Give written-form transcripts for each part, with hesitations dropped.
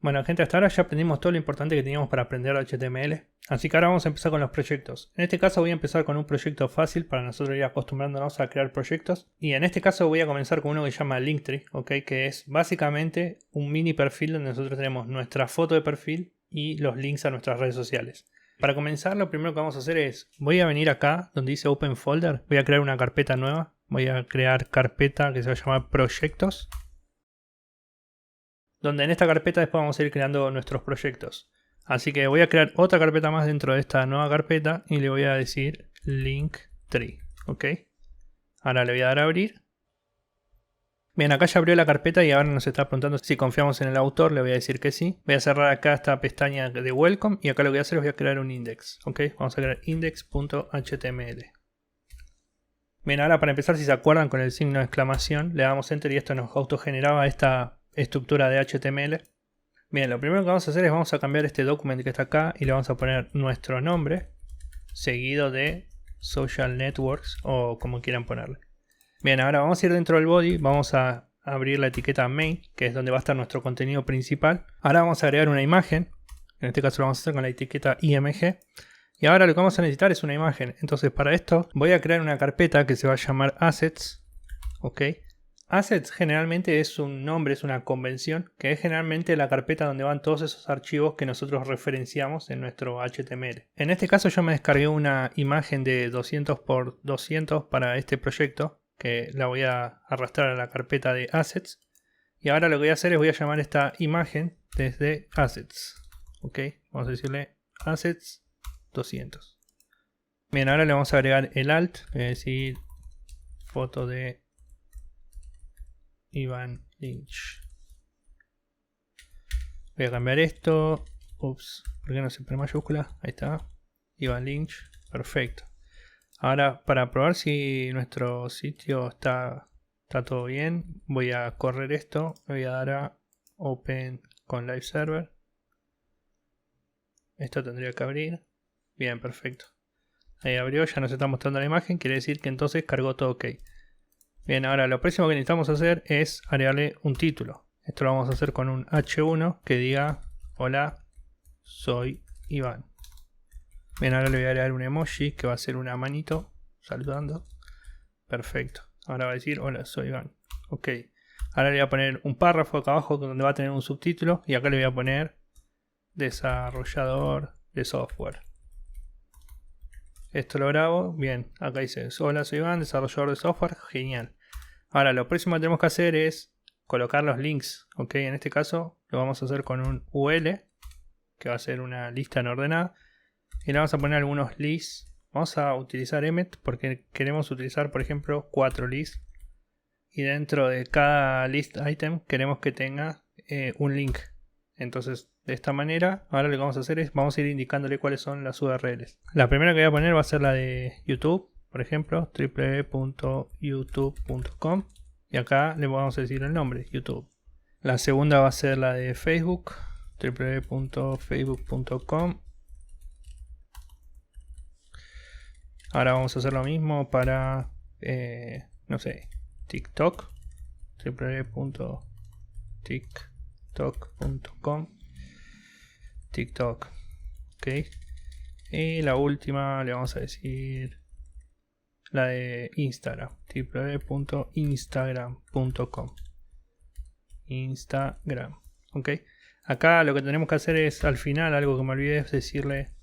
Bueno, gente, hasta ahora ya aprendimos todo lo importante que teníamos para aprender HTML. Así que ahora vamos a empezar con los proyectos. En este caso voy a empezar con un proyecto fácil para nosotros ir acostumbrándonos a crear proyectos. Y en este caso voy a comenzar con uno que se llama Linktree, ¿ok? Que es básicamente un mini perfil donde nosotros tenemos nuestra foto de perfil y los links a nuestras redes sociales. Para comenzar, lo primero que vamos a hacer es, voy a venir acá donde dice Open Folder, voy a crear una carpeta nueva. Voy a crear carpeta que se va a llamar Proyectos, donde en esta carpeta después vamos a ir creando nuestros proyectos. Así que voy a crear otra carpeta más dentro de esta nueva carpeta y le voy a decir Linktree, ¿ok? Ahora le voy a dar a abrir. Bien, acá ya abrió la carpeta y ahora nos está preguntando si confiamos en el autor, le voy a decir que sí. Voy a cerrar acá esta pestaña de Welcome y acá lo que voy a hacer es voy a crear un index, ¿ok? Vamos a crear index.html. Bien, ahora para empezar, si se acuerdan, con el signo de exclamación le damos Enter y esto nos autogeneraba esta estructura de HTML. Bien, lo primero que vamos a hacer es vamos a cambiar este document que está acá y le vamos a poner nuestro nombre seguido de social networks o como quieran ponerle. Bien, ahora vamos a ir dentro del body, vamos a abrir la etiqueta main, que es donde va a estar nuestro contenido principal. Ahora vamos a agregar una imagen, en este caso lo vamos a hacer con la etiqueta img. Y ahora lo que vamos a necesitar es una imagen. Entonces para esto voy a crear una carpeta que se va a llamar assets, ¿ok? Assets generalmente es un nombre, es una convención, que es generalmente la carpeta donde van todos esos archivos que nosotros referenciamos en nuestro HTML. En este caso yo me descargué una imagen de 200 por 200 para este proyecto, que la voy a arrastrar a la carpeta de Assets. Y ahora lo que voy a hacer es voy a llamar esta imagen desde Assets. ¿Ok? Vamos a decirle Assets 200. Bien, ahora le vamos a agregar el alt, es decir, foto de Iván Lynch. Voy a cambiar esto. Ups, ¿por qué no se pone mayúscula? Ahí está. Iván Lynch. Perfecto. Ahora, para probar si nuestro sitio está todo bien, voy a correr esto. Voy a dar a Open con Live Server. Esto tendría que abrir. Bien, perfecto. Ahí abrió, ya nos está mostrando la imagen. Quiere decir que entonces cargó todo ok. Bien, ahora lo próximo que necesitamos hacer es agregarle un título. Esto lo vamos a hacer con un H1 que diga hola, soy Iván. Bien, ahora le voy a agregar un emoji que va a ser una manito saludando. Perfecto. Ahora va a decir hola, soy Iván. Ok. Ahora le voy a poner un párrafo acá abajo donde va a tener un subtítulo y acá le voy a poner desarrollador de software. Esto lo grabo, bien, acá dice, hola soy Iván, desarrollador de software, genial. Ahora lo próximo que tenemos que hacer es colocar los links, ok, en este caso lo vamos a hacer con un UL, que va a ser una lista no ordenada, y le vamos a poner algunos lists. Vamos a utilizar Emmet porque queremos utilizar, por ejemplo, 4 lists, y dentro de cada list item queremos que tenga un link. Entonces, de esta manera, ahora lo que vamos a hacer es, vamos a ir indicándole cuáles son las URLs. La primera que voy a poner va a ser la de YouTube, por ejemplo, www.youtube.com. Y acá le vamos a decir el nombre, YouTube. La segunda va a ser la de Facebook, www.facebook.com. Ahora vamos a hacer lo mismo para, no sé, TikTok, www.tiktok.com. TikTok, ok. Y la última le vamos a decir la de Instagram, www.instagram.com. Instagram, ok. Acá lo que tenemos que hacer es, al final, algo que me olvidé es decirle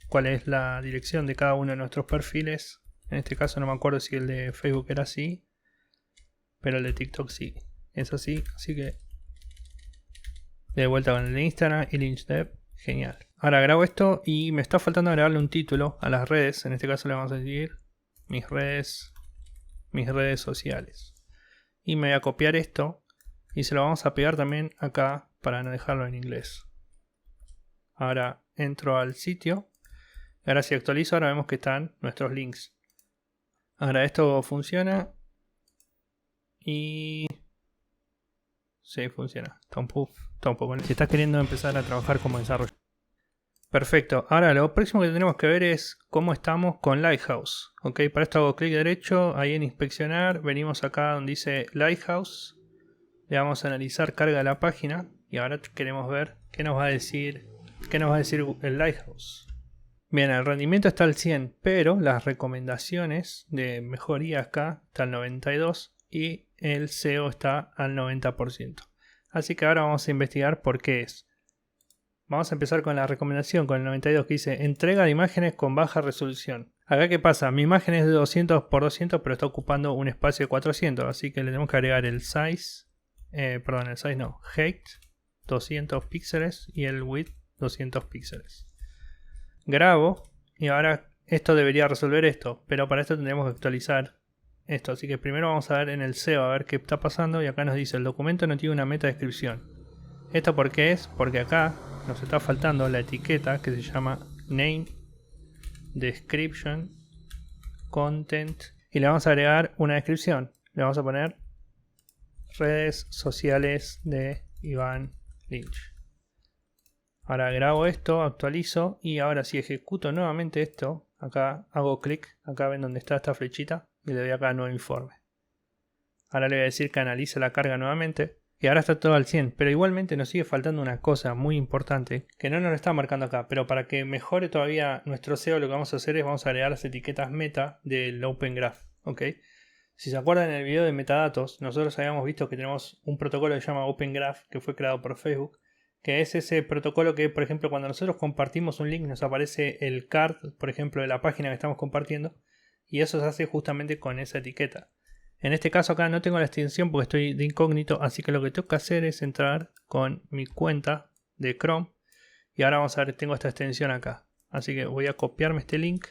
cuál es la dirección de cada uno de nuestros perfiles. En este caso no me acuerdo si el de Facebook era así, pero el de TikTok sí, es así. Así que de vuelta con el de Instagram y LynchDev. Genial. Ahora grabo esto y me está faltando agregarle un título a las redes. En este caso le vamos a decir mis redes sociales. Y me voy a copiar esto y se lo vamos a pegar también acá para no dejarlo en inglés. Ahora entro al sitio. Ahora si actualizo, ahora vemos que están nuestros links. Ahora esto funciona. Y sí, funciona. Está un poco. Si estás queriendo empezar a trabajar como desarrollador. Perfecto. Ahora lo próximo que tenemos que ver es cómo estamos con Lighthouse. Ok, para esto hago clic derecho, ahí en inspeccionar. Venimos acá donde dice Lighthouse. Le vamos a analizar carga de la página. Y ahora queremos ver qué nos va a decir el Lighthouse. Bien, el rendimiento está al 100, pero las recomendaciones de mejoría acá está al 92 y el SEO está al 90%. Así que ahora vamos a investigar por qué es. Vamos a empezar con la recomendación, con el 92, que dice entrega de imágenes con baja resolución. Acá qué pasa, mi imagen es de 200 por 200, pero está ocupando un espacio de 400, así que le tenemos que agregar el size, height 200 píxeles y el width 200 píxeles. Grabo y ahora esto debería resolver esto, pero para esto tendremos que actualizar esto, así que primero vamos a ver en el SEO a ver qué está pasando y acá nos dice el documento no tiene una meta descripción. ¿Esto por qué es? Porque acá nos está faltando la etiqueta que se llama name, description, content y le vamos a agregar una descripción. Le vamos a poner redes sociales de Iván Lynch. Ahora grabo esto, actualizo y ahora si ejecuto nuevamente esto, acá hago clic, acá ven donde está esta flechita y le doy acá a nuevo informe. Ahora le voy a decir que analice la carga nuevamente y ahora está todo al 100, pero igualmente nos sigue faltando una cosa muy importante que no nos lo está marcando acá, pero para que mejore todavía nuestro SEO lo que vamos a hacer es vamos a agregar las etiquetas meta del Open Graph, ¿ok? Si se acuerdan en el video de metadatos, nosotros habíamos visto que tenemos un protocolo que se llama Open Graph que fue creado por Facebook, que es ese protocolo que, por ejemplo, cuando nosotros compartimos un link nos aparece el card, por ejemplo, de la página que estamos compartiendo y eso se hace justamente con esa etiqueta. En este caso acá no tengo la extensión porque estoy de incógnito, así que lo que tengo que hacer es entrar con mi cuenta de Chrome y ahora vamos a ver, tengo esta extensión acá. Así que voy a copiarme este link,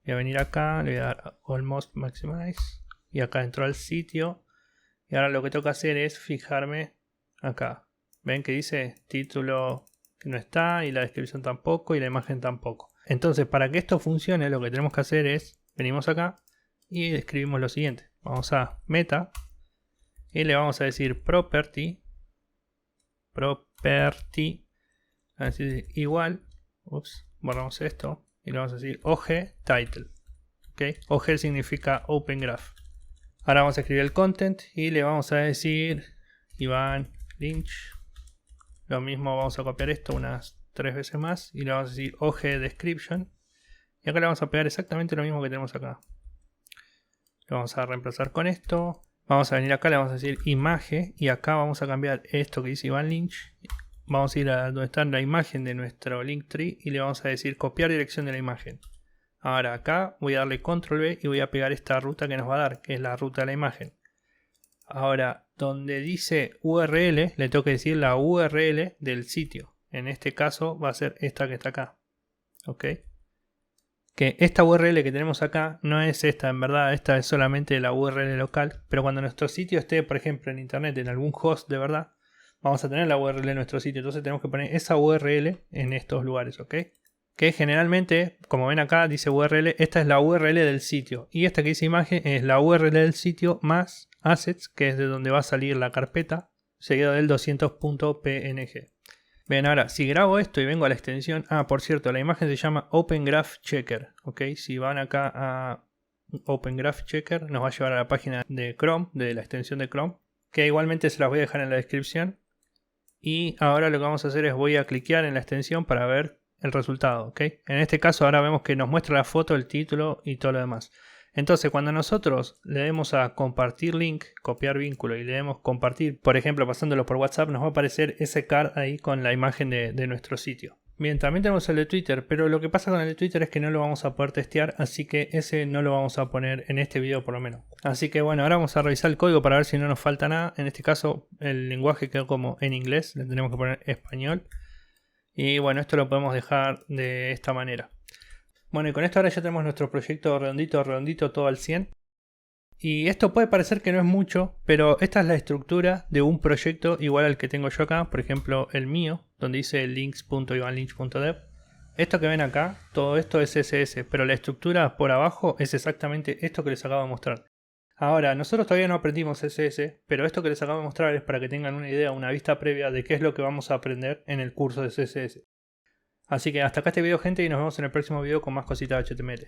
voy a venir acá, le voy a dar Almost Maximize y acá entro al sitio y ahora lo que tengo que hacer es fijarme acá. Ven que dice título que no está y la descripción tampoco y la imagen tampoco. Entonces para que esto funcione lo que tenemos que hacer es, venimos acá y escribimos lo siguiente. Vamos a meta y le vamos a decir property, así igual, borramos esto y le vamos a decir OG title. ¿Okay? OG significa Open Graph. Ahora vamos a escribir el content y le vamos a decir Iván Lynch. Lo mismo vamos a copiar esto unas 3 veces más y le vamos a decir OG description. Y acá le vamos a pegar exactamente lo mismo que tenemos acá. Lo vamos a reemplazar con esto. Vamos a venir acá, le vamos a decir imagen y acá vamos a cambiar esto que dice Iván Lynch. Vamos a ir a donde está la imagen de nuestro Linktree y le vamos a decir copiar dirección de la imagen. Ahora acá voy a darle control V y voy a pegar esta ruta que nos va a dar, que es la ruta de la imagen. Ahora, donde dice URL, le tengo que decir la URL del sitio. En este caso va a ser esta que está acá. ¿Ok? Que esta URL que tenemos acá no es esta, en verdad, esta es solamente la URL local. Pero cuando nuestro sitio esté, por ejemplo, en internet, en algún host de verdad, vamos a tener la URL de nuestro sitio. Entonces tenemos que poner esa URL en estos lugares, ¿ok? Que generalmente, como ven acá, dice URL, esta es la URL del sitio. Y esta que dice imagen es la URL del sitio más assets, que es de donde va a salir la carpeta, seguido del 200.png. Bien, ahora, si grabo esto y vengo a la extensión... por cierto, la imagen se llama Open Graph Checker, ¿ok? Si van acá a Open Graph Checker, nos va a llevar a la página de Chrome, de la extensión de Chrome, que igualmente se las voy a dejar en la descripción. Y ahora lo que vamos a hacer es voy a cliquear en la extensión para ver el resultado, ¿ok? En este caso ahora vemos que nos muestra la foto, el título y todo lo demás. Entonces cuando nosotros le demos a compartir link, copiar vínculo y le demos compartir, por ejemplo pasándolo por WhatsApp, nos va a aparecer ese card ahí con la imagen de nuestro sitio. Bien, también tenemos el de Twitter, pero lo que pasa con el de Twitter es que no lo vamos a poder testear, así que ese no lo vamos a poner en este video por lo menos. Así que bueno, ahora vamos a revisar el código para ver si no nos falta nada. En este caso el lenguaje quedó como en inglés, le tenemos que poner español. Y bueno, esto lo podemos dejar de esta manera. Bueno, y con esto ahora ya tenemos nuestro proyecto redondito, todo al 100. Y esto puede parecer que no es mucho, pero esta es la estructura de un proyecto igual al que tengo yo acá. Por ejemplo, el mío, donde dice links.ivanlynch.dev. Esto que ven acá, todo esto es CSS, pero la estructura por abajo es exactamente esto que les acabo de mostrar. Ahora, nosotros todavía no aprendimos CSS, pero esto que les acabo de mostrar es para que tengan una idea, una vista previa de qué es lo que vamos a aprender en el curso de CSS. Así que hasta acá este video, gente, y nos vemos en el próximo video con más cositas de HTML.